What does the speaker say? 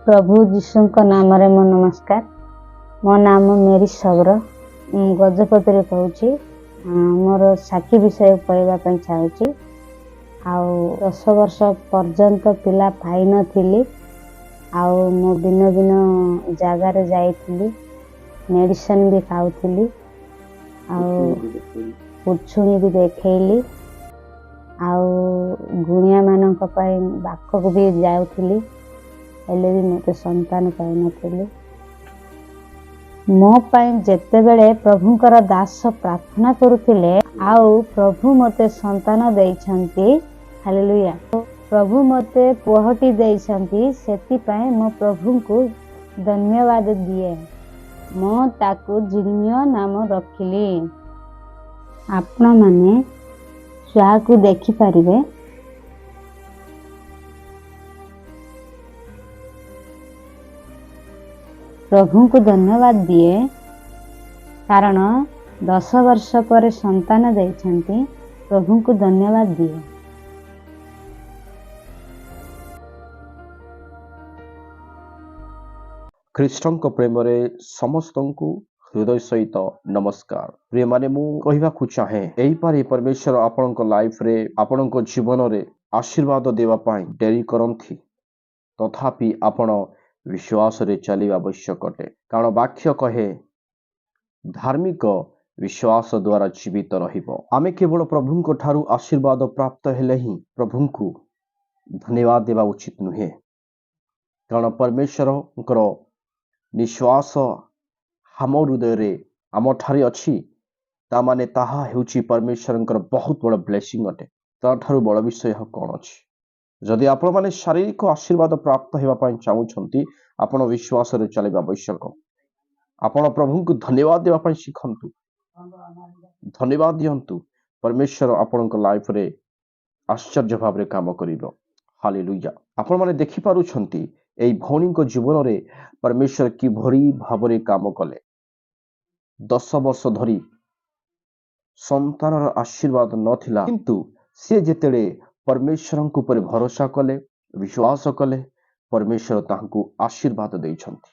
प्रभु जीशु नाम रे मो नमस्कार। मो नाम मेरी सबर गजपति कहूँ। मोर साक्षी विषय कहवाई चाहूँगी। आउ 10 वर्ष पर्यंत पिला पाई नथिली। आउ मो दिन दिन जगार जाइथिली, मेडिसिन भी खाऊली, पुछुणी भी देखैली, आउ गुणिया मानक बाक को भी जाऊली, हेले भी मते संतान पाई नथिली। मो पाई जेते बेले प्रभुंकर दास प्रार्थना करुथिले, आउ प्रभु मते संतान देइछंती। हालेलुया। प्रभु मते पुहटी देइछंती, सेति पाई मो प्रभु को धन्यवाद दिए। मो ताकू जिन्य नाम रखिली। आपना माने छुआ को देखि पारिबे। प्रभु को धन्यवाद दिए, कारण 10 वर्ष पर संतान देइछंती। प्रभु को धन्यवाद दिए। ख्रीष्टन को प्रेम रे समस्त को हृदय सहित नमस्कार। प्रिय माने मु कहवाकू चाहे एही पारे परमेश्वर आपण लाइफ रे आपण जीवन रे आशीर्वाद देवा पाई डेरी करंथी, तथापि आपण विश्वास रे चलिवा आवश्यक अटे। कारण वाक्य कहे धार्मिक विश्वास द्वारा जीवित रहिबो। आमे केवल प्रभु को ठारू आशीर्वाद प्राप्त हेले ही प्रभु को धन्यवाद देवा उचित नुहे। कारण परमेश्वर निश्वास हम हृदय रे आम ठारे अछि, ता माने ताहा हेउची परमेश्वर बहुत बड़ ब्लेसिंग अटे। ता ठारू बड़ विषय कौन अछि? जदि आपण माने शारीरिक आशीर्वाद प्राप्त हेबा पई चाहूछंती, आपण विश्वास रे चलिबा आवश्यक। आपण प्रभु को धन्यवाद देबा पई सिखंतु, धन्यवाद दियंतु। परमेश्वर आपण लाइफ रे आश्चर्य भाव रे काम करिवो। हालेलुया। आपण माने देखि पारुछंती एई भौणी को जीवन रे परमेश्वर की भरी भाव रे काम कले। 10 वर्ष धरी संतानर आशीर्वाद नथिला, किंतु से जेतेले परमेश्वर ऊपर भरोसा कले, विश्वास कले, परमेश्वर तांको आशीर्वाद देइछंती।